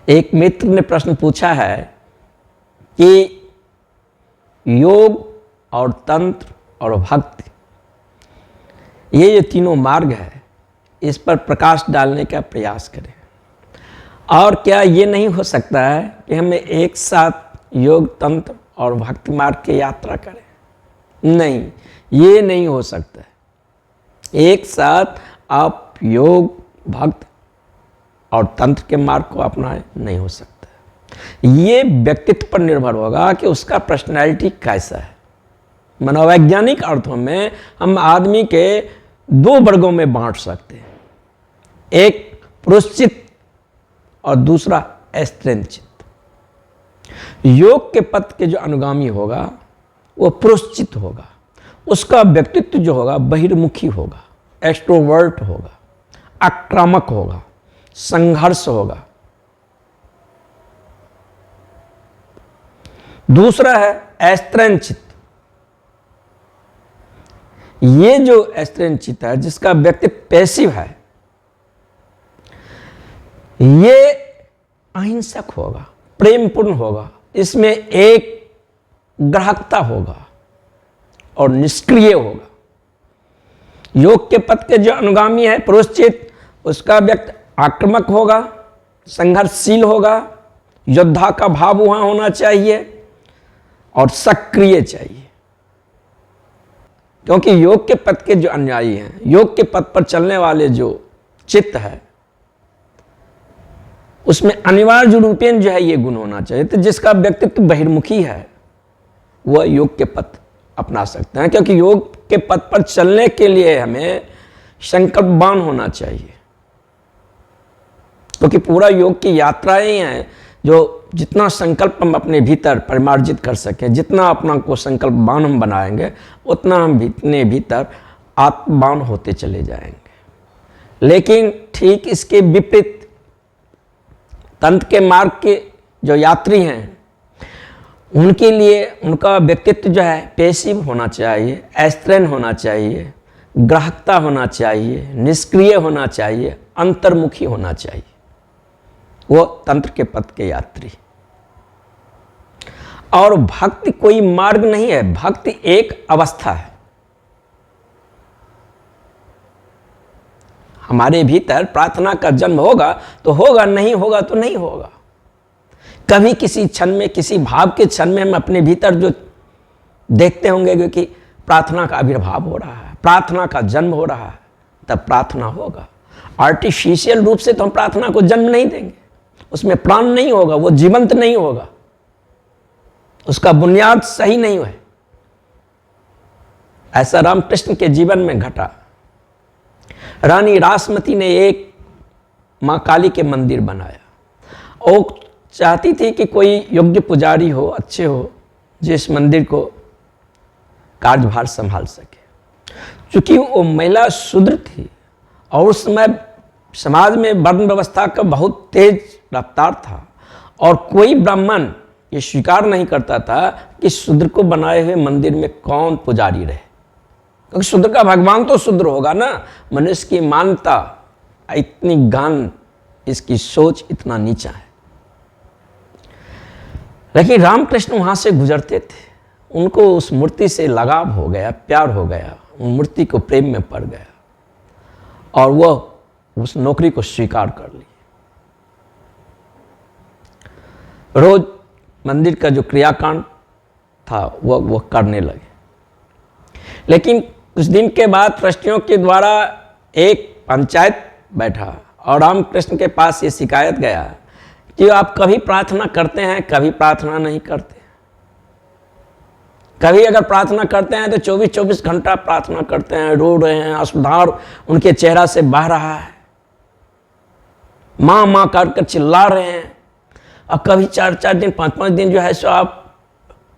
एक मित्र ने प्रश्न पूछा है कि योग और तंत्र और भक्ति, ये जो तीनों मार्ग है, इस पर प्रकाश डालने का प्रयास करें। और क्या ये नहीं हो सकता है कि हमें एक साथ योग, तंत्र और भक्ति मार्ग की यात्रा करें? नहीं, ये नहीं हो सकता है। एक साथ आप योग, भक्ति और तंत्र के मार्ग को अपनाएं, नहीं हो सकता। ये व्यक्तित्व पर निर्भर होगा कि उसका पर्सनैलिटी कैसा है। मनोवैज्ञानिक अर्थों में हम आदमी के दो वर्गों में बांट सकते हैं, एक पुरुषचित्त और दूसरा स्त्रीचित्त। योग के पथ के जो अनुगामी होगा वो पुरुषचित्त होगा, उसका व्यक्तित्व जो होगा बहिर्मुखी होगा, एक्सट्रोवर्ट होगा, आक्रामक होगा, संघर्ष होगा। दूसरा है स्त्रीचित्त। ये जो स्त्रीचित्त है, जिसका व्यक्तित्व पैसिव है, ये अहिंसक होगा, प्रेमपूर्ण होगा, इसमें एक ग्राहकता होगा और निष्क्रिय होगा। योग के पथ के जो अनुगामी है पुरुषचित्त, उसका व्यक्ति आक्रामक होगा, संघर्षशील होगा, योद्धा का भाव वहां होना चाहिए और सक्रिय चाहिए। क्योंकि योग के पथ के जो अनुयायी हैं, योग के पथ पर चलने वाले जो चित्त है, उसमें अनिवार्य रूपेण जो है ये गुण होना चाहिए। तो जिसका व्यक्तित्व बहिर्मुखी है वह योग के पथ अपना सकते हैं, क्योंकि योग के पथ पर चलने के लिए हमें संकल्पवान होना चाहिए। क्योंकि पूरा योग की यात्राएं हैं जो जितना संकल्प हम अपने भीतर परिमार्जित कर सकें, जितना अपना को संकल्पवान हम बनाएंगे, उतना हम अपने भीतर आत्मवान होते चले जाएंगे। लेकिन ठीक इसके विपरीत तंत्र के मार्ग के जो यात्री हैं, उनके लिए उनका व्यक्तित्व जो है पैसिव होना चाहिए, अस्त्रैन होना चाहिए, ग्राहकता होना चाहिए, निष्क्रिय होना चाहिए, अंतर्मुखी होना चाहिए। वो तंत्र के पथ के यात्री। और भक्ति कोई मार्ग नहीं है, भक्ति एक अवस्था है। हमारे भीतर प्रार्थना का जन्म होगा तो होगा, नहीं होगा तो नहीं होगा। कभी किसी क्षण में, किसी भाव के क्षण में हम अपने भीतर जो देखते होंगे कि प्रार्थना का आविर्भाव हो रहा है, प्रार्थना का जन्म हो रहा है, तब प्रार्थना होगा। आर्टिफिशियल रूप से तो हम प्रार्थना को जन्म नहीं देंगे, उसमें प्राण नहीं होगा, वो जीवंत नहीं होगा, उसका बुनियाद सही नहीं है। ऐसा रामकृष्ण के जीवन में घटा। रानी रासमती ने एक मां काली के मंदिर बनाया। वो चाहती थी कि कोई योग्य पुजारी हो, अच्छे हो, जो इस मंदिर को कार्यभार संभाल सके। चूंकि वो महिला शूद्र थी और उस समय समाज में वर्ण व्यवस्था का बहुत तेज रफ्तार था, और कोई ब्राह्मण ये स्वीकार नहीं करता था कि शूद्र को बनाए हुए मंदिर में कौन पुजारी रहे। क्योंकि शूद्र का भगवान तो शूद्र होगा ना। मनुष्य की मानता इतनी गहन, इसकी सोच इतना नीचा है। लेकिन रामकृष्ण वहां से गुजरते थे, उनको उस मूर्ति से लगाव हो गया, प्यार हो गया, उन मूर्ति को प्रेम में पड़ गया और वह उस नौकरी को स्वीकार कर ली। रोज मंदिर का जो क्रियाकांड था वह करने लगे। लेकिन कुछ दिन के बाद ट्रस्टियों के द्वारा एक पंचायत बैठा और रामकृष्ण के पास ये शिकायत गया कि आप कभी प्रार्थना करते हैं, कभी प्रार्थना नहीं करते। कभी अगर प्रार्थना करते हैं तो 24-24 घंटा प्रार्थना करते हैं, रो रहे हैं, अश्रुधार उनके चेहरा से बह रहा है, माँ माँ कर चिल्ला रहे हैं। और कभी 4-4 दिन, 5-5 दिन जो है सो आप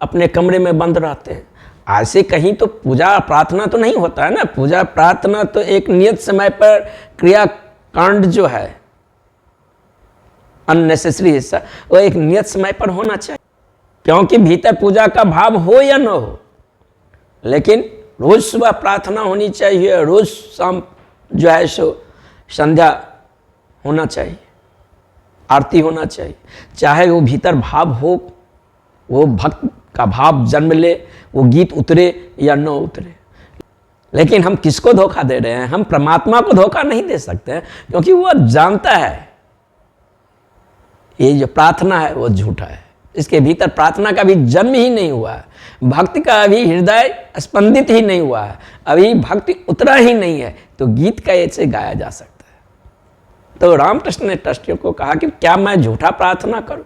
अपने कमरे में बंद रहते हैं। ऐसे कहीं तो पूजा प्रार्थना तो नहीं होता है ना। पूजा प्रार्थना तो एक नियत समय पर क्रियाकांड जो है, अननेसेसरी हिस्सा, वो एक नियत समय पर होना चाहिए। क्योंकि भीतर पूजा का भाव हो या न हो, लेकिन रोज सुबह प्रार्थना होनी चाहिए, रोज शाम जो है सो संध्या होना चाहिए। आरती होना चाहिए, चाहे वो भीतर भाव हो, वो भक्त का भाव जन्म ले, वो गीत उतरे या न उतरे। लेकिन हम किसको धोखा दे रहे हैं? हम परमात्मा को धोखा नहीं दे सकते हैं, क्योंकि वो जानता है ये जो प्रार्थना है वो झूठा है। इसके भीतर प्रार्थना का भी जन्म ही नहीं हुआ है, भक्ति का अभी हृदय स्पंदित ही नहीं हुआ है, अभी भक्ति उतरा ही नहीं है, तो गीत कैसे गाया जा सकता है? तो रामकृष्ण ने ट्रस्टियों को कहा कि क्या मैं झूठा प्रार्थना करूं?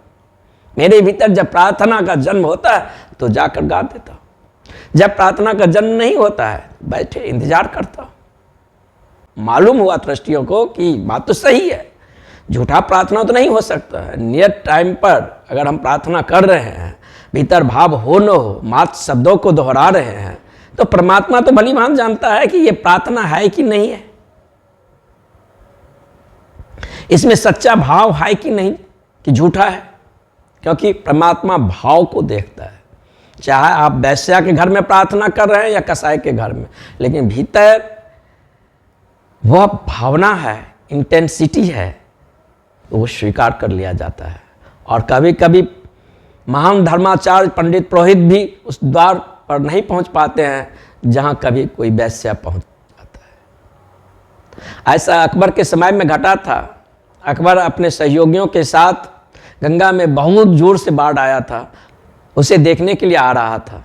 मेरे भीतर जब प्रार्थना का जन्म होता है तो जाकर गा देता हूं, जब प्रार्थना का जन्म नहीं होता है बैठे इंतजार करता हूं। मालूम हुआ ट्रस्टियों को कि बात तो सही है, झूठा प्रार्थना तो नहीं हो सकता है। नियत टाइम पर अगर हम प्रार्थना कर रहे हैं, भीतर भाव हो न हो, मात्र शब्दों को दोहरा रहे हैं, तो परमात्मा तो भली भांति जानता है कि ये प्रार्थना है कि नहीं है, इसमें सच्चा भाव है कि नहीं, कि झूठा है। क्योंकि परमात्मा भाव को देखता है, चाहे आप वैश्या के घर में प्रार्थना कर रहे हैं या कसाई के घर में, लेकिन भीतर वह भावना है, इंटेंसिटी है, तो वो स्वीकार कर लिया जाता है। और कभी कभी महान धर्माचार्य पंडित पुरोहित भी उस द्वार पर नहीं पहुंच पाते हैं जहां कभी कोई वैश्या पहुंच जाता है। ऐसा अकबर के समय में घटा था। अकबर अपने सहयोगियों के साथ गंगा में बहुत जोर से बाढ़ आया था, उसे देखने के लिए आ रहा था,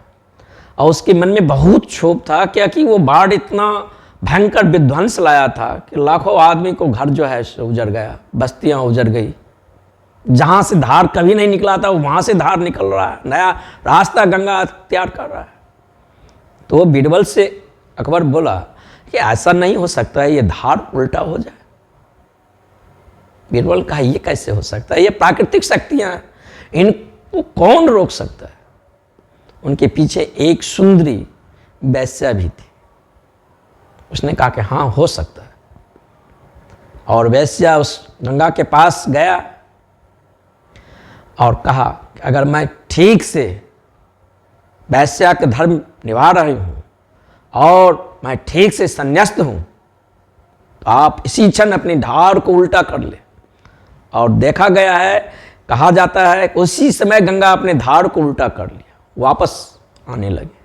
और उसके मन में बहुत क्षोभ था, क्योंकि वो बाढ़ इतना भयंकर विध्वंस लाया था कि लाखों आदमी को घर जो है उजड़ गया, बस्तियां उजड़ गई, जहां से धार कभी नहीं निकला था वहां से धार निकल रहा है, नया रास्ता गंगा तैयार कर रहा है। तो वो बीरबल से अकबर बोला कि ऐसा नहीं हो सकता है, ये धार उल्टा हो जाए। बीरबल कहा ये कैसे हो सकता है, ये प्राकृतिक शक्तियां हैं, इनको कौन रोक सकता है? उनके पीछे एक सुंदरी वैश्या भी थी, उसने कहा कि हाँ हो सकता है। और वैश्या उस गंगा के पास गया और कहा कि अगर मैं ठीक से वैश्या के धर्म निभा रही हूँ और मैं ठीक से संन्यास्त हूँ, तो आप इसी क्षण अपनी धार को उल्टा कर ले। और देखा गया है, कहा जाता है कि उसी समय गंगा अपने धार को उल्टा कर लिया, वापस आने लगे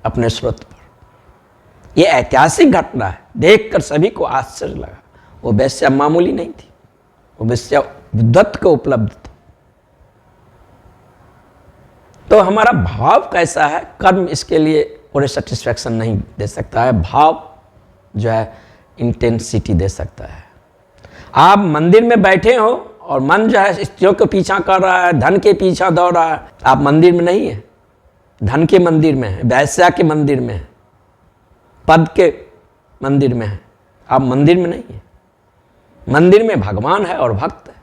अपने स्रोत पर। यह ऐतिहासिक घटना है, देखकर सभी को आश्चर्य लगा। वो वैश्या मामूली नहीं थी, वो वैश्या विद्वत को उपलब्ध था। तो हमारा भाव कैसा है, कर्म इसके लिए पूरे सेटिस्फैक्शन नहीं दे सकता है, भाव जो है इंटेंसिटी दे सकता है। आप मंदिर में बैठे हो और मन जो है स्त्रियों के पीछा कर रहा है, धन के पीछा दौड़ रहा है, आप मंदिर में नहीं है, धन के मंदिर में है, वैश्या के मंदिर में है, पद के मंदिर में है, आप मंदिर में नहीं है। मंदिर में भगवान है और भक्त है,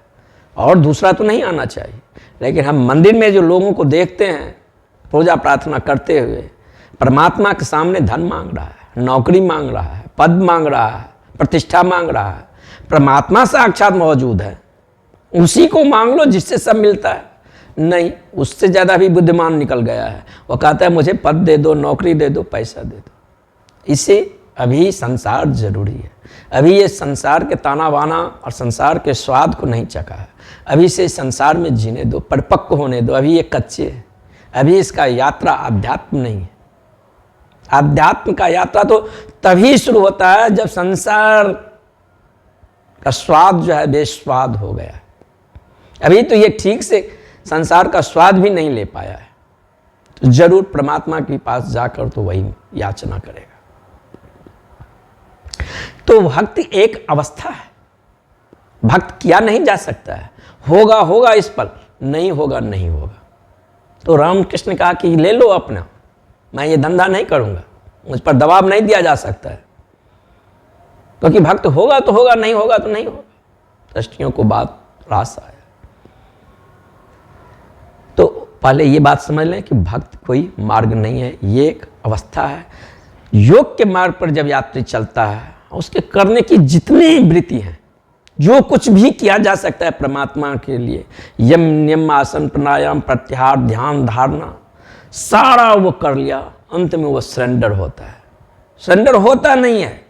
और दूसरा तो नहीं आना चाहिए। लेकिन हम मंदिर में जो लोगों को देखते हैं पूजा प्रार्थना करते हुए, परमात्मा के सामने धन मांग रहा है, नौकरी मांग रहा है, पद मांग रहा है, प्रतिष्ठा मांग रहा है। परमात्मा साक्षात मौजूद है, उसी को मांग लो जिससे सब मिलता है। नहीं, उससे ज़्यादा भी बुद्धिमान निकल गया है, वो कहता है मुझे पद दे दो, नौकरी दे दो, पैसा दे दो। इसे अभी संसार जरूरी है, अभी ये संसार के ताना बाना और संसार के स्वाद को नहीं चखा है, अभी से संसार में जीने दो, परिपक्व होने दो। अभी ये कच्चे है, अभी इसका यात्रा अध्यात्म नहीं है। अध्यात्म का यात्रा तो तभी शुरू होता है जब संसार का स्वाद जो है बेस्वाद हो गया है। अभी तो ये ठीक से संसार का स्वाद भी नहीं ले पाया है, तो जरूर परमात्मा के पास जाकर तो वही याचना करेगा। तो भक्ति एक अवस्था है, भक्त किया नहीं जा सकता है, होगा होगा इस पल, नहीं होगा नहीं होगा। तो रामकृष्ण ने कहा कि ले लो अपना, मैं ये धंधा नहीं करूंगा, मुझ पर दबाव नहीं दिया जा सकता है, क्योंकि भक्त होगा तो होगा, नहीं होगा तो नहीं होगा। दृष्टियों को बात रास आया। तो पहले ये बात समझ लें कि भक्त कोई मार्ग नहीं है, ये एक अवस्था है। योग के मार्ग पर जब यात्री चलता है, उसके करने की जितनी वृत्ति हैं, जो कुछ भी किया जा सकता है परमात्मा के लिए, यम नियम आसन प्राणायाम प्रत्याहार ध्यान धारणा, सारा वो कर लिया, अंत में वो सरेंडर होता है। सरेंडर होता नहीं है,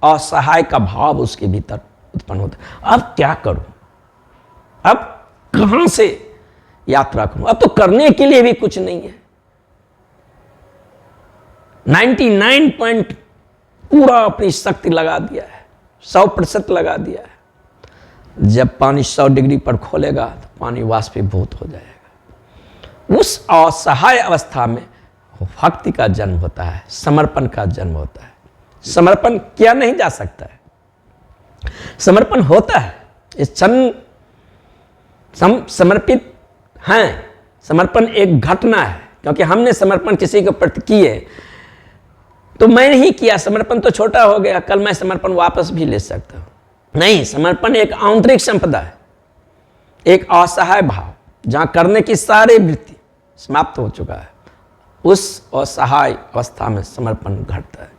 असहाय का भाव उसके भीतर उत्पन्न होता है। अब क्या करूं, अब कहां से यात्रा करूं? अब तो करने के लिए भी कुछ नहीं है। 99 पॉइंट पूरा अपनी शक्ति लगा दिया है, 100% लगा दिया है। जब पानी 100 डिग्री पर खोलेगा तो पानी वाष्पीभूत हो जाएगा। उस असहाय अवस्था में भक्ति का जन्म होता है, समर्पण का जन्म होता है। समर्पण किया नहीं जा सकता है, समर्पण होता है। इस क्षण समर्पित हैं। समर्पण एक घटना है, क्योंकि हमने समर्पण किसी के प्रति किए तो मैंने ही किया, समर्पण तो छोटा हो गया, कल मैं समर्पण वापस भी ले सकता हूं। नहीं, समर्पण एक आंतरिक संपदा है, एक असहाय भाव, जहां करने की सारी वृत्ति समाप्त हो चुका है। उस असहाय अवस्था में समर्पण घटता है।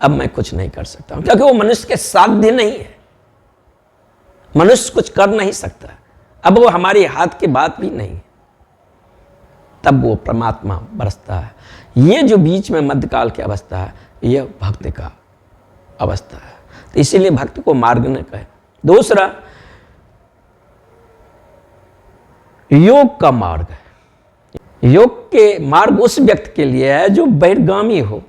अब मैं कुछ नहीं कर सकता हूं, क्योंकि वो मनुष्य के साध्य नहीं है। मनुष्य कुछ कर नहीं सकता, अब वो हमारी हाथ की बात भी नहीं है। तब वो परमात्मा बरसता है। ये जो बीच में मध्यकाल की अवस्था है, यह भक्ति का अवस्था है। तो इसीलिए भक्ति को मार्ग ने कहे। दूसरा, योग का मार्ग है। योग के मार्ग उस व्यक्ति के लिए है जो बहिर्गामी हो,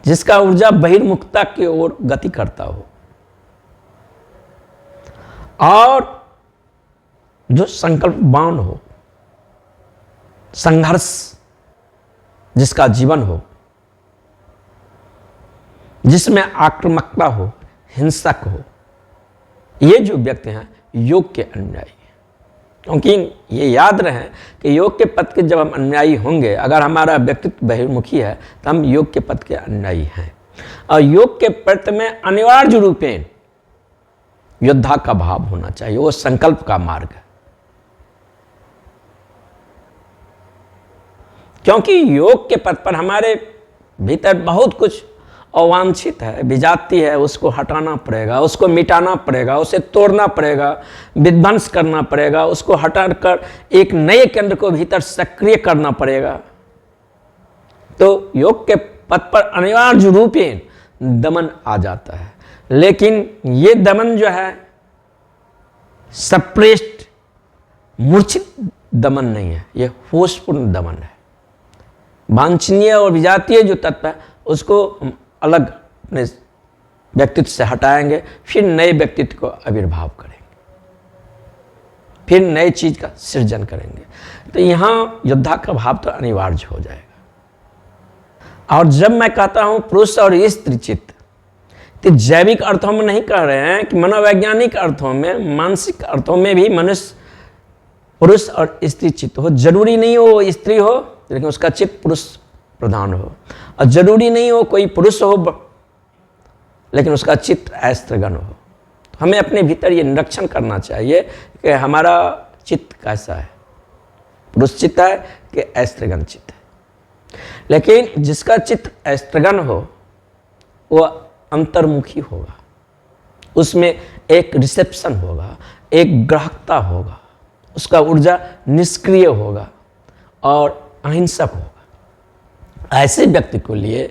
जिसका ऊर्जा बहिर्मुखता की ओर गति करता हो, और जो संकल्पवान हो, संघर्ष जिसका जीवन हो, जिसमें आक्रामकता हो, हिंसक हो। ये जो व्यक्ति हैं योग के अनुयायी हैं। क्योंकि ये याद रहे कि योग के पथ के जब हम अनुयायी होंगे, अगर हमारा व्यक्तित्व बहिर्मुखी है तो हम योग के पथ के अनुयायी हैं। और योग के पथ में अनिवार्य रूपेण योद्धा का भाव होना चाहिए। वो संकल्प का मार्ग है। क्योंकि योग के पथ पर हमारे भीतर बहुत कुछ अवांछित है, विजाती है, उसको हटाना पड़ेगा, उसको मिटाना पड़ेगा, उसे तोड़ना पड़ेगा, विध्वंस करना पड़ेगा, उसको हटाकर एक नए केंद्र को भीतर सक्रिय करना पड़ेगा। तो योग के पथ पर अनिवार्य रूपेण दमन आ जाता है। लेकिन ये दमन जो है सप्रेस्ड, मूर्छित दमन नहीं है, यह होशपूर्ण दमन है। वांछनीय और विजातीय जो तत्व है उसको अलग अपने व्यक्तित्व से हटाएंगे, फिर नए व्यक्तित्व को आविर्भाव करेंगे, फिर नए चीज का सृजन करेंगे। तो यहां योद्धा का भाव तो अनिवार्य हो जाएगा। और जब मैं कहता हूं पुरुष और स्त्री चित्त, तो जैविक अर्थों में नहीं कह रहे हैं कि मनोवैज्ञानिक अर्थों में, मानसिक अर्थों में भी मनुष्य पुरुष और स्त्री चित्त हो। जरूरी नहीं हो वो स्त्री हो लेकिन उसका चित्त पुरुष प्रधान हो, और जरूरी नहीं हो कोई पुरुष हो लेकिन उसका चित्त ऐस्त्रगण हो। तो हमें अपने भीतर ये निरीक्षण करना चाहिए कि हमारा चित्त कैसा है, पुरुष चित्त है कि ऐस्त्रगण चित्त है। लेकिन जिसका चित्त ऐस्त्रगण हो वह अंतर्मुखी होगा, उसमें एक रिसेप्शन होगा, एक ग्राहकता होगा, उसका ऊर्जा निष्क्रिय होगा और अहिंसक होगा। ऐसे व्यक्ति को लिए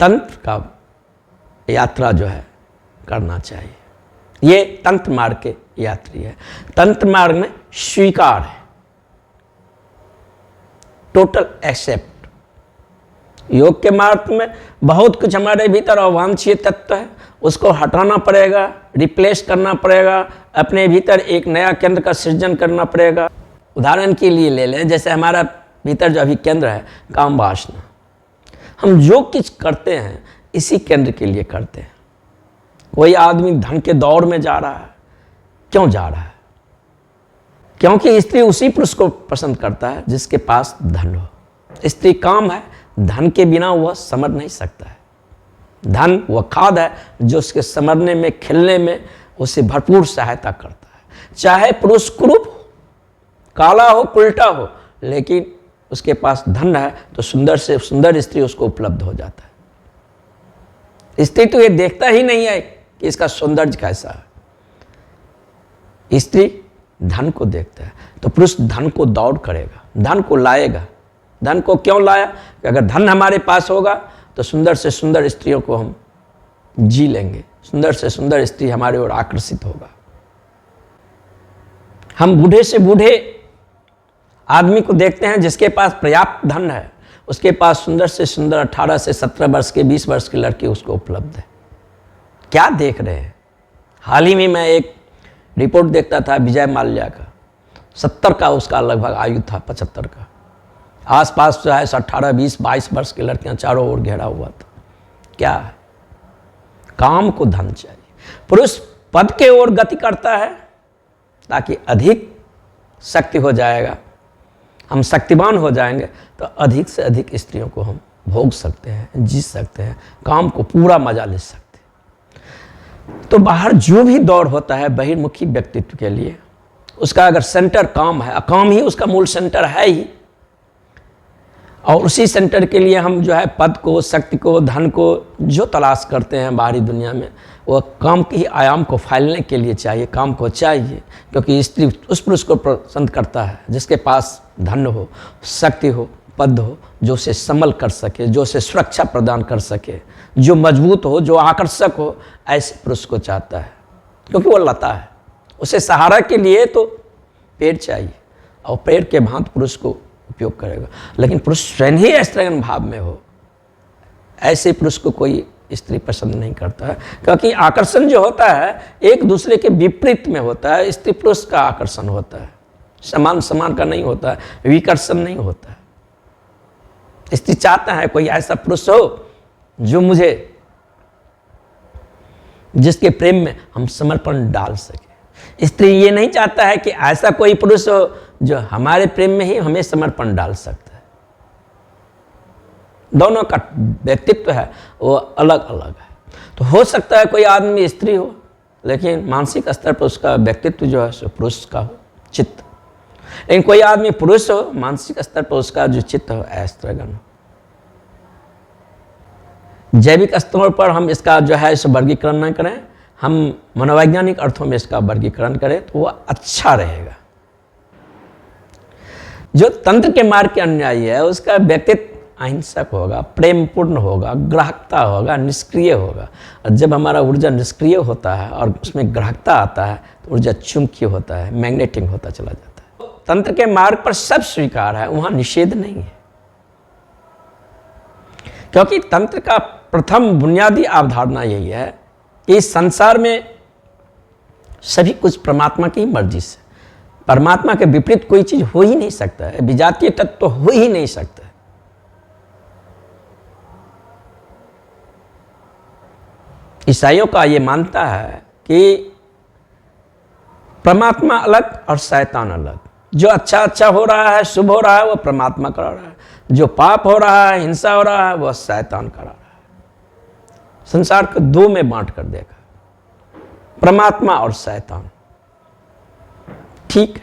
तंत्र का यात्रा जो है करना चाहिए। ये तंत्र मार्ग के यात्री है। तंत्र मार्ग में स्वीकार है, टोटल एक्सेप्ट। योग के मार्ग में बहुत कुछ हमारे भीतर अवांछनीय तत्व है, उसको हटाना पड़ेगा, रिप्लेस करना पड़ेगा, अपने भीतर एक नया केंद्र का सृजन करना पड़ेगा। उदाहरण के लिए ले लें, जैसे हमारा भीतर जो अभी केंद्र है काम वासना, हम जो कुछ करते हैं इसी केंद्र के लिए करते हैं। कोई आदमी धन के दौड़ में जा रहा है, क्यों जा रहा है? क्योंकि स्त्री उसी पुरुष को पसंद करता है जिसके पास धन हो। स्त्री काम है, धन के बिना वह समर नहीं सकता है। धन वह खाद है जो उसके समरने में, खिलने में उसे भरपूर सहायता करता है। चाहे पुरुष कुरूप हो, काला हो, उल्टा हो, लेकिन उसके पास धन है तो सुंदर से सुंदर स्त्री उसको उपलब्ध हो जाता है। स्त्री तो ये देखता ही नहीं है कि इसका सौंदर्य कैसा है, स्त्री धन को देखता है। तो पुरुष धन को दौड़ करेगा, धन को लाएगा। धन को क्यों लाया? कि अगर धन हमारे पास होगा तो सुंदर से सुंदर स्त्रियों को हम जी लेंगे, सुंदर से सुंदर स्त्री हमारे ओर आकर्षित होगा। हम बूढ़े से बूढ़े आदमी को देखते हैं जिसके पास पर्याप्त धन है, उसके पास सुंदर से सुंदर 18 से 17 वर्ष के 20 वर्ष की लड़की उसको उपलब्ध है। क्या देख रहे हैं? हाल ही में मैं एक रिपोर्ट देखता था विजय माल्या का, 70 का उसका लगभग आयु था, 75 का। आसपास जो है 18, 20, 22 वर्ष की लड़कियां चारों ओर घेरा हुआ था। क्या है? काम को धन चाहिए। पुरुष पद के ओर गति करता है ताकि अधिक शक्ति हो जाएगा, हम शक्तिवान हो जाएंगे तो अधिक से अधिक स्त्रियों को हम भोग सकते हैं, जी सकते हैं, काम को पूरा मजा ले सकते हैं। तो बाहर जो भी दौड़ होता है बहिर्मुखी व्यक्तित्व के लिए, उसका अगर सेंटर काम है, काम ही उसका मूल सेंटर है ही, और उसी सेंटर के लिए हम जो है पद को, शक्ति को, धन को जो तलाश करते हैं बाहरी दुनिया में, वो काम के ही आयाम को फैलने के लिए चाहिए, काम को चाहिए। क्योंकि स्त्री उस पुरुष को पसंद करता है जिसके पास धन हो, शक्ति हो, पद हो, जो उसे संभल कर सके, जो उसे सुरक्षा प्रदान कर सके, जो मजबूत हो, जो आकर्षक हो, ऐसे पुरुष को चाहता है। क्योंकि वो लता है, उसे सहारा के लिए तो पेड़ चाहिए, और पेड़ के भांत पुरुष को उपयोग करेगा। लेकिन पुरुष स्वयं ही अस्त्रगन भाव में हो, ऐसे पुरुष को कोई स्त्री पसंद नहीं करता है। क्योंकि आकर्षण जो होता है एक दूसरे के विपरीत में होता है। स्त्री पुरुष का आकर्षण होता है, समान समान का नहीं होता है, विकर्षण नहीं होता है। स्त्री चाहता है कोई ऐसा पुरुष हो जो मुझे, जिसके प्रेम में हम समर्पण डाल सके। स्त्री ये नहीं चाहता है कि ऐसा कोई पुरुष हो जो हमारे प्रेम में ही हमें समर्पण डाल सकता है। दोनों का व्यक्तित्व है वो अलग अलग है। तो हो सकता है कोई आदमी स्त्री हो लेकिन मानसिक स्तर पर उसका व्यक्तित्व जो है सो पुरुष का हो, चित्त। लेकिन कोई आदमी पुरुष हो, मानसिक स्तर पर उसका जो चित्त हो अस्त्रगन हो। जैविक स्तरों पर हम इसका जो है सो वर्गीकरण न करें, हम मनोवैज्ञानिक अर्थों में इसका वर्गीकरण करें तो वह अच्छा रहेगा। जो तंत्र के मार्ग के अनुयायी है उसका व्यक्तित्व अहिंसक होगा, प्रेमपूर्ण होगा, ग्राहकता होगा, निष्क्रिय होगा। और जब हमारा ऊर्जा निष्क्रिय होता है और उसमें ग्राहकता आता है तो ऊर्जा चुंबकीय होता है, मैग्नेटिक होता चला जाता है। तंत्र के मार्ग पर सब स्वीकार है, वहां निषेध नहीं है। क्योंकि तंत्र का प्रथम बुनियादी अवधारणा यही है कि इस संसार में सभी कुछ परमात्मा की मर्जी से, परमात्मा के विपरीत कोई चीज हो ही नहीं सकता है, विजातीय तत्व तो हो ही नहीं सकता। ईसाइयों का ये मानता है कि परमात्मा अलग और शैतान अलग। जो अच्छा हो रहा है, शुभ हो रहा है, वो परमात्मा करा रहा है। जो पाप हो रहा है, हिंसा हो रहा है, वह शैतान करा रहा है। संसार को दो में बांट कर देखा, परमात्मा और शैतान। ठीक है,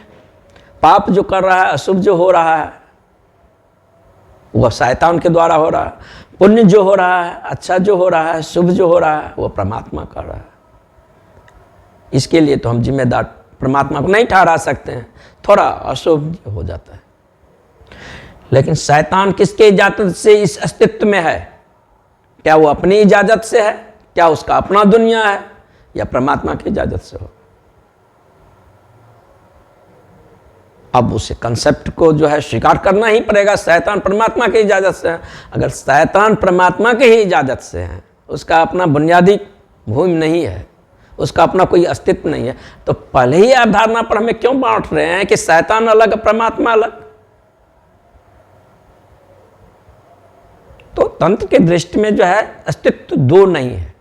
पाप जो कर रहा है, अशुभ जो हो रहा है, वह शैतान के द्वारा हो रहा है। पुण्य जो हो रहा है, अच्छा जो हो रहा है, शुभ जो हो रहा है, वह परमात्मा कर रहा है। इसके लिए तो हम जिम्मेदार परमात्मा को नहीं ठहरा सकते हैं, थोड़ा अशुभ हो जाता है। लेकिन शैतान किसके इजाजत से इस अस्तित्व में है? क्या वो अपनी इजाजत से है? क्या उसका अपना दुनिया है? या परमात्मा की इजाजत से हो? अब उसे कंसेप्ट को जो है स्वीकार करना ही पड़ेगा। शैतान परमात्मा की इजाजत से है। अगर शैतान परमात्मा की ही इजाजत से है, उसका अपना बुनियादी भूमि नहीं है, उसका अपना कोई अस्तित्व नहीं है, तो पहले ही अवधारणा पर हमें क्यों बांट रहे हैं कि शैतान अलग परमात्मा अलग? तो तंत्र के दृष्टि में जो है अस्तित्व दो नहीं है।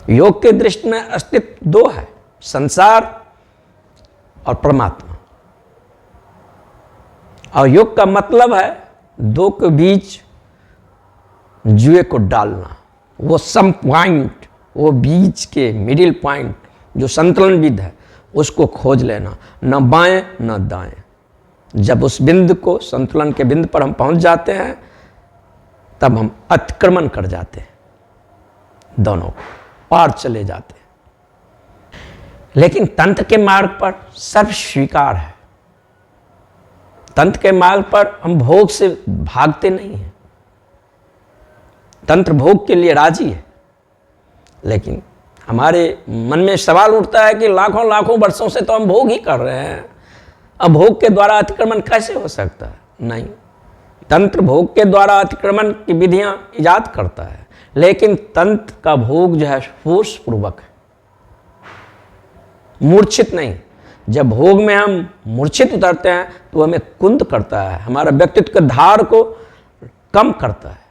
योग के दृष्टि में अस्तित्व दो है, संसार और परमात्मा। और योग का मतलब है दो के बीच जुए को डालना, वो सम पॉइंट, वो बीच के मिडिल पॉइंट जो संतुलन विद है, उसको खोज लेना, न बाएं न दाएं। जब उस बिंदु को, संतुलन के बिंदु पर हम पहुंच जाते हैं, तब हम अतिक्रमण कर जाते हैं, दोनों पार चले जाते हैं। लेकिन तंत्र के मार्ग पर सर्व स्वीकार है। तंत्र के मार्ग पर हम भोग से भागते नहीं हैं। तंत्र भोग के लिए राजी है, लेकिन हमारे मन में सवाल उठता है कि लाखों लाखों वर्षों से तो हम भोग ही कर रहे हैं, अब भोग के द्वारा अतिक्रमण कैसे हो सकता है? नहीं, तंत्र भोग के द्वारा अतिक्रमण की विधियां इजाद करता है, लेकिन तंत्र का भोग जो है होश पूर्वक है, मूर्छित नहीं। जब भोग में हम मूर्छित उतरते हैं तो हमें कुंद करता है, हमारा व्यक्तित्व के धार को कम करता है।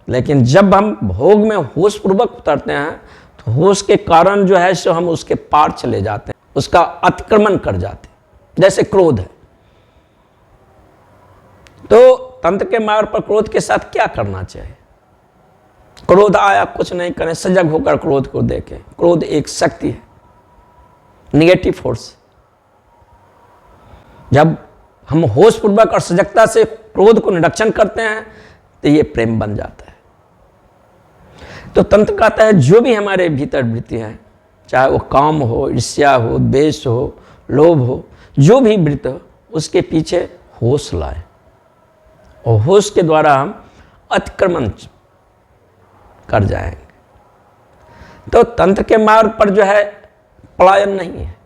लेकिन जब हम भोग में होश पूर्वक उतरते हैं तो होश के कारण जो है सो हम उसके पार चले जाते हैं, उसका अतिक्रमण कर जाते हैं। जैसे क्रोध है, तो तंत्र के मार्ग पर क्रोध के साथ क्या करना चाहिए? क्रोध आया, कुछ नहीं करें, सजग होकर क्रोध को देखें। क्रोध एक शक्ति है, निगेटिव फोर्स। जब हम होश पूर्वक और सजगता से क्रोध को निरीक्षण करते हैं तो ये प्रेम बन जाता है। तो तंत्र कहता है जो भी हमारे भीतर वृत्ति है, चाहे वो काम हो, ईर्ष्या हो, द्वेष हो, लोभ हो, जो भी वृत्ति हो, उसके पीछे होश लाए और होश के द्वारा हम अतिक्रमण कर जाएंगे। तो तंत्र के मार्ग पर जो है पलायन नहीं है।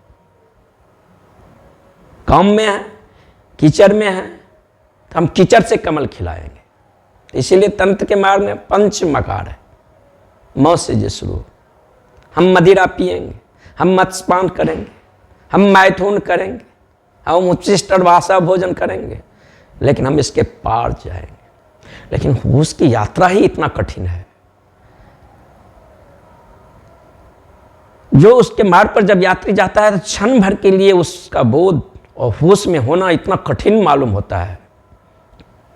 काम में है, कीचड़ में है, तो हम कीचड़ से कमल खिलाएंगे। इसीलिए तंत्र के मार्ग में पंच मकार है, म से जो शुरू। हम मदिरा पिएंगे, हम मत्स्यपान करेंगे, हम मैथुन करेंगे, हम उच्चिष्ट और वासा भोजन करेंगे, लेकिन हम इसके पार जाएंगे। लेकिन होश की यात्रा ही इतना कठिन है। जो उसके मार्ग पर जब यात्री जाता है तो क्षण भर के लिए उसका बोध और होश में होना इतना कठिन मालूम होता है।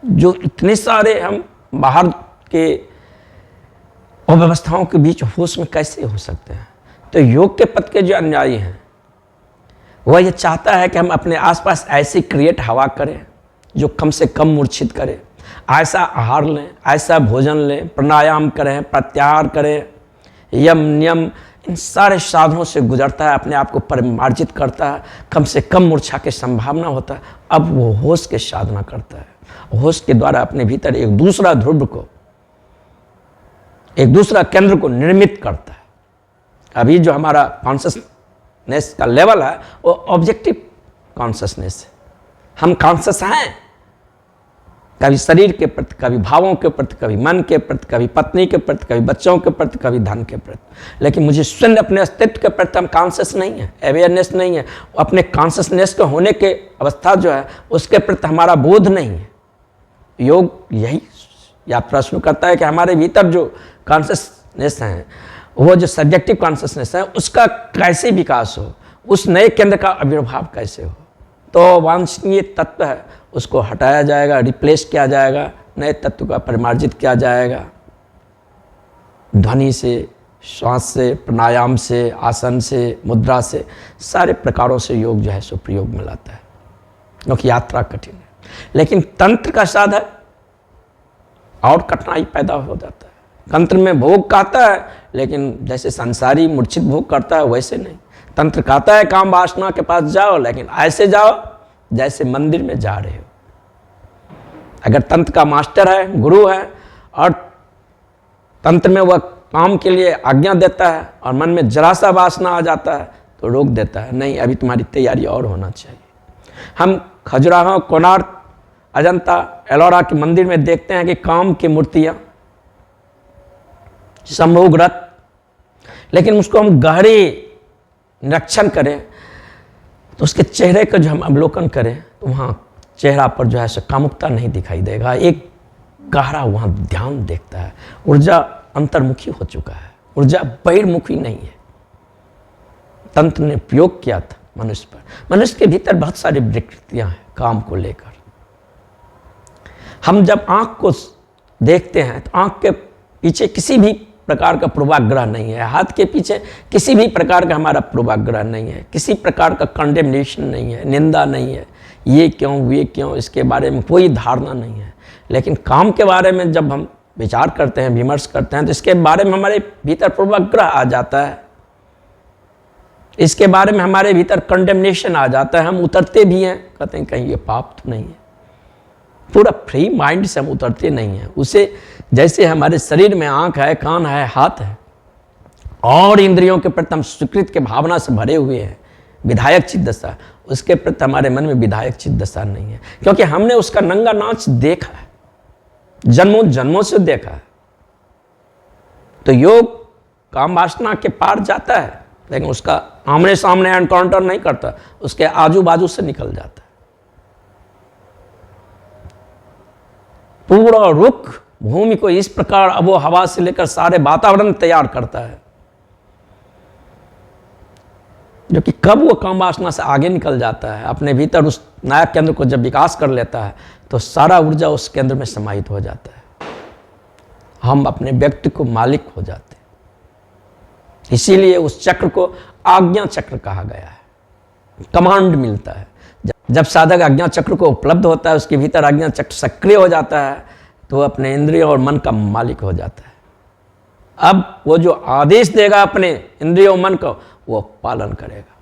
जो इतने सारे हम बाहर के अव्यवस्थाओं के बीच होश में कैसे हो सकते हैं? तो योग के पथ के जो अनुयायी हैं वह ये चाहता है कि हम अपने आसपास ऐसी क्रिएट हवा करें जो कम से कम मूर्छित करे, ऐसा आहार लें, ऐसा भोजन लें, प्राणायाम करें, प्रत्याहार करें, यम नियम, इन सारे साधनों से गुजरता है, अपने आप को परिमार्जित करता है, कम से कम मूर्छा की संभावना होता है। अब वो होश के साधना करता है, होश के द्वारा अपने भीतर एक दूसरा ध्रुव को, एक दूसरा केंद्र को निर्मित करता है। अभी जो हमारा कॉन्शसनेस का लेवल है वो ऑब्जेक्टिव कॉन्शसनेस है। हम कॉन्शस हैं कभी शरीर के प्रति, कभी भावों के प्रति, कभी मन के प्रति, कभी पत्नी के प्रति, कभी बच्चों के प्रति, कभी धन के प्रति। लेकिन मुझे स्वयं अपने अस्तित्व के प्रति हम कॉन्शस नहीं है, अवेयरनेस नहीं है। अपने कॉन्शसनेस के होने के अवस्था जो है उसके प्रति हमारा बोध नहीं है। योग यही यात्रा शुरू करता है कि हमारे भीतर जो कॉन्शसनेस है, वो जो सब्जेक्टिव कॉन्शसनेस है, उसका कैसे विकास हो, उस नए केंद्र का आविर्भाव कैसे हो। तो वांछनीय तत्व है उसको हटाया जाएगा, रिप्लेस किया जाएगा, नए तत्व का परिमार्जित किया जाएगा। ध्वनि से, श्वास से, प्राणायाम से, आसन से, मुद्रा से, सारे प्रकारों से योग जो है सो प्रयोग में लाता है, क्योंकि यात्रा कठिन है। लेकिन तंत्र का साधन और कठिनाई पैदा हो जाता है। तंत्र में भोग कहता है, लेकिन जैसे संसारी मूर्छित भोग करता है वैसे नहीं। तंत्र कहता है काम वासना के पास जाओ, लेकिन ऐसे जाओ जैसे मंदिर में जा रहे हो। अगर तंत्र का मास्टर है, गुरु है, और तंत्र में वह काम के लिए आज्ञा देता है और मन में जरा सा वासना आ जाता है तो रोक देता है, नहीं अभी तुम्हारी तैयारी और होना चाहिए। हम खजुराहो, कोणार्क, अजंता, एलोरा के मंदिर में देखते हैं कि काम की मूर्तियां, संभोगरत, लेकिन उसको हम गहरे निरीक्षण करें तो उसके चेहरे का जो हम अवलोकन करें तो वहाँ चेहरा पर जो है सो कामुकता नहीं दिखाई देगा। एक गहरा वहाँ ध्यान देखता है। ऊर्जा अंतर्मुखी हो चुका है, ऊर्जा बहिर्मुखी नहीं है। तंत्र ने प्रयोग किया था मनुष्य पर। मनुष्य के भीतर बहुत सारी विकृतियां हैं काम को लेकर। हम जब आंख को देखते हैं तो आंख के पीछे किसी भी प्रकार का पूर्वाग्रह नहीं है, हाथ के पीछे किसी भी प्रकार का हमारा पूर्वाग्रह नहीं है, किसी प्रकार का कंडेमनेशन नहीं है, निंदा नहीं है, ये क्यों वे क्यों, इसके बारे में कोई धारणा नहीं है। लेकिन काम के बारे में जब हम विचार करते हैं, विमर्श करते हैं, तो इसके बारे में हमारे भीतर पूर्वाग्रह आ जाता है, इसके बारे में हमारे भीतर कंडेमनेशन आ जाता है। हम उतरते भी हैं, कहते हैं कहीं ये पाप तो नहीं है। पूरा फ्री माइंड से हम उतरते नहीं हैं उसे। जैसे हमारे शरीर में आंख है, कान है, हाथ है, और इंद्रियों के प्रति हम स्वीकृत के भावना से भरे हुए हैं, विधायक चित्त दशा, उसके प्रति हमारे मन में विधायक चित्त दशा नहीं है, क्योंकि हमने उसका नंगा नाच देखा है, जन्मों जन्मों से देखा है। तो योग काम वासना के पार जाता है, लेकिन उसका आमने सामने एनकाउंटर नहीं करता, उसके आजू बाजू से निकल जाता है। पूरा रुख भूमि को इस प्रकार आबो हवा से लेकर सारे वातावरण तैयार करता है, जो कि कब वो काम वासना से आगे निकल जाता है, अपने भीतर उस नायक केंद्र को जब विकास कर लेता है तो सारा ऊर्जा उस केंद्र में समाहित हो जाता है। हम अपने व्यक्ति को मालिक हो जाते हैं। इसीलिए उस चक्र को आज्ञा चक्र कहा गया है, कमांड मिलता है। जब साधक आज्ञा चक्र को उपलब्ध होता है, उसके भीतर आज्ञा चक्र सक्रिय हो जाता है, तो वो अपने इंद्रियों और मन का मालिक हो जाता है। अब वो जो आदेश देगा अपने इंद्रियों मन को, वो पालन करेगा।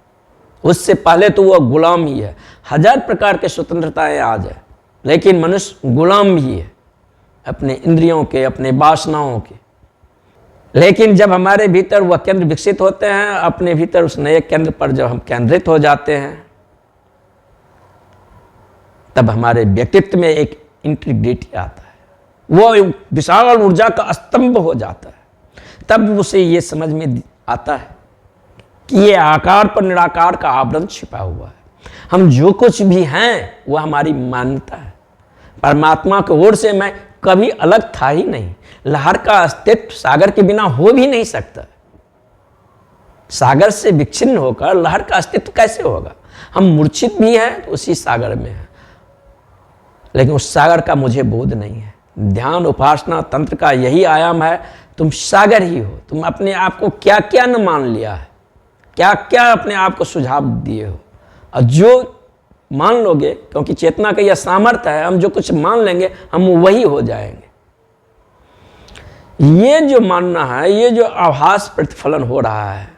उससे पहले तो वो गुलाम ही है। हजार प्रकार के स्वतंत्रताएं आ जाए, लेकिन मनुष्य गुलाम ही है अपने इंद्रियों के, अपने वासनाओं के। लेकिन जब हमारे भीतर वह केंद्र विकसित होते हैं, अपने भीतर उस नए केंद्र पर जब हम केंद्रित हो जाते हैं, तब हमारे व्यक्तित्व में एक इंटीग्रिटी आता है, वो विशाल ऊर्जा का स्तंभ हो जाता है। तब उसे ये समझ में आता है कि ये आकार पर निराकार का आवरण छिपा हुआ है। हम जो कुछ भी हैं वह हमारी मान्यता है। परमात्मा की ओर से मैं कभी अलग था ही नहीं। लहर का अस्तित्व सागर के बिना हो भी नहीं सकता। सागर से विच्छिन्न होकर लहर का अस्तित्व कैसे होगा? हम मूर्छित भी हैं तो उसी सागर में हैं, लेकिन उस सागर का मुझे बोध नहीं है। ध्यान उपासना तंत्र का यही आयाम है, तुम सागर ही हो। तुम अपने आप को क्या क्या न मान लिया है, क्या क्या अपने आप को सुझाव दिए हो, और जो मान लोगे, क्योंकि चेतना का यह सामर्थ्य है, हम जो कुछ मान लेंगे हम वही हो जाएंगे। ये जो मानना है, ये जो आभास प्रतिफलन हो रहा है,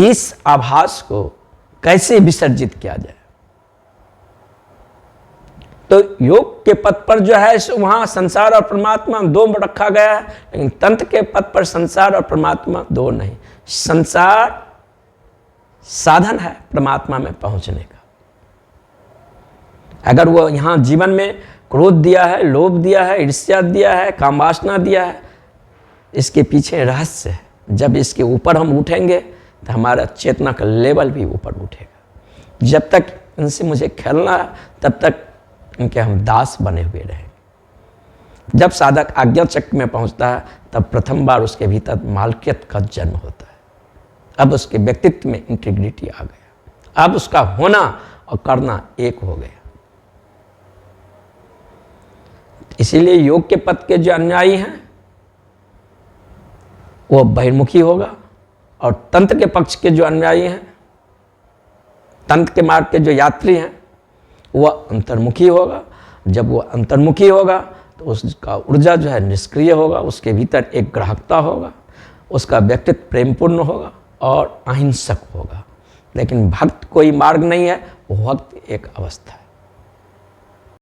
इस आभास को कैसे विसर्जित किया जाए? तो योग के पथ पर जो है वहां संसार और परमात्मा दो रखा गया है, लेकिन तंत्र के पथ पर संसार और परमात्मा दो नहीं। संसार साधन है परमात्मा में पहुंचने का। अगर वो यहां जीवन में क्रोध दिया है, लोभ दिया है, ईर्ष्या दिया है, कामवासना दिया है, इसके पीछे रहस्य है। जब इसके ऊपर हम उठेंगे तो हमारा चेतना का लेवल भी ऊपर उठेगा। जब तक इनसे मुझे खेलना है, तब तक इनके हम दास बने हुए रहेंगे। जब साधक आज्ञा चक्र में पहुंचता है, तब प्रथम बार उसके भीतर मालकियत का जन्म होता है। अब उसके व्यक्तित्व में इंटीग्रिटी आ गया। अब उसका होना और करना एक हो गया। इसीलिए योग के पथ के जो अनुयायी हैं वो बहिर्मुखी होगा, और तंत्र के पक्ष के जो अनुयायी हैं, तंत्र के मार्ग के जो यात्री हैं, वह अंतर्मुखी होगा। जब वो अंतर्मुखी होगा तो उसका ऊर्जा जो है निष्क्रिय होगा, उसके भीतर एक ग्राहकता होगा, उसका व्यक्तित्व प्रेमपूर्ण होगा और अहिंसक होगा। लेकिन भक्त कोई मार्ग नहीं है, वो भक्त एक अवस्था है।